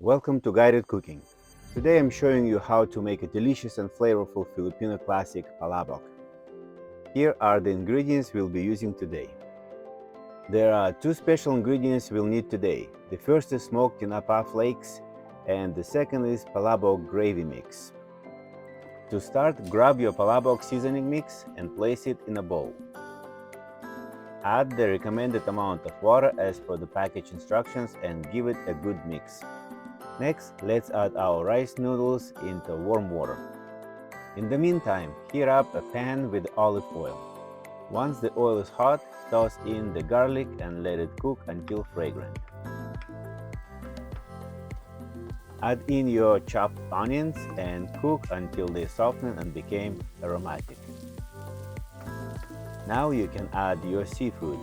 Welcome to Guided Cooking. Today I'm showing you how to make a delicious and flavorful Filipino classic palabok. Here are the ingredients we'll be using today. There are two special ingredients we'll need today. The first is smoked Tinapa flakes and the second is palabok gravy mix. To start, grab your palabok seasoning mix and place it in a bowl. Add the recommended amount of water as per the package instructions and give it a good mix. Next, let's add our rice noodles into warm water. In the meantime, heat up a pan with olive oil. Once the oil is hot, toss in the garlic and let it cook until fragrant. Add in your chopped onions and cook until they soften and become aromatic. Now you can add your seafood.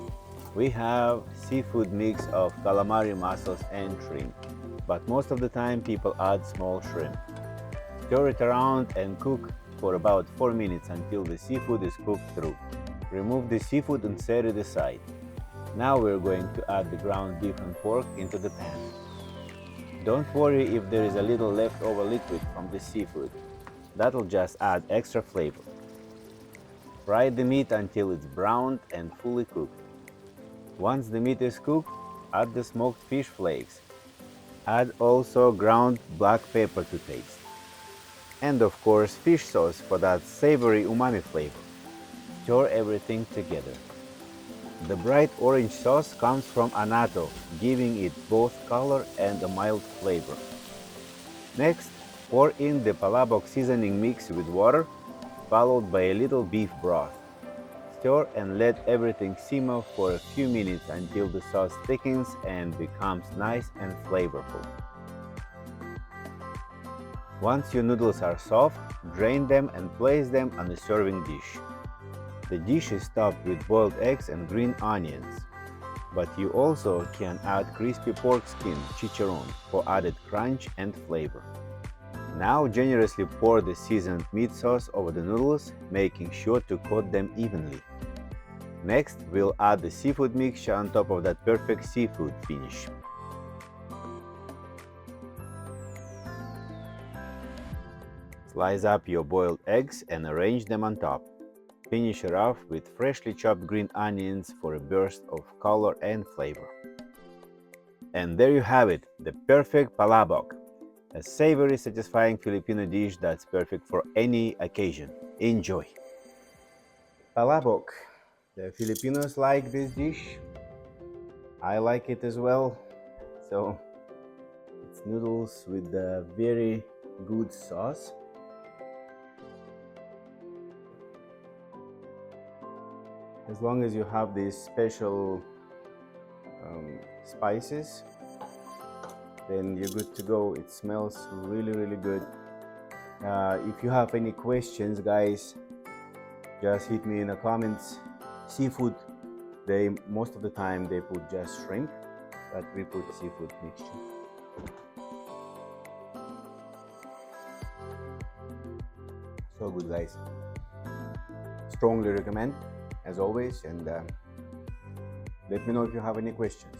We have seafood mix of calamari mussels and shrimp, but most of the time people add small shrimp. Stir it around and cook for about 4 minutes until the seafood is cooked through. Remove the seafood and set it aside. Now we're going to add the ground beef and pork into the pan. Don't worry if there is a little leftover liquid from the seafood. That'll just add extra flavor. Fry the meat until it's browned and fully cooked. Once the meat is cooked, add the smoked fish flakes. Add also ground black pepper to taste. And of course, fish sauce for that savory umami flavor. Stir everything together. The bright orange sauce comes from annatto, giving it both color and a mild flavor. Next, pour in the palabok seasoning mix with water, followed by a little beef broth. Stir and let everything simmer for a few minutes until the sauce thickens and becomes nice and flavorful. Once your noodles are soft, drain them and place them on a serving dish. The dish is topped with boiled eggs and green onions, but you also can add crispy pork skin, chicharrón, for added crunch and flavor. Now generously pour the seasoned meat sauce over the noodles, making sure to coat them evenly. Next, we'll add the seafood mixture on top of that perfect seafood finish. Slice up your boiled eggs and arrange them on top. Finish it off with freshly chopped green onions for a burst of color and flavor. And there you have it, the perfect palabok. A savory, satisfying Filipino dish that's perfect for any occasion. Enjoy! Palabok. The Filipinos like this dish. I like it as well. So, it's noodles with a very good sauce. As long as you have these special spices, then you're good to go. It smells really good. If you have any questions, guys, just hit me in the comments. Seafood, most of the time they put just shrimp, but we put seafood mixture. So good, guys. Strongly recommend, as always, and let me know if you have any questions.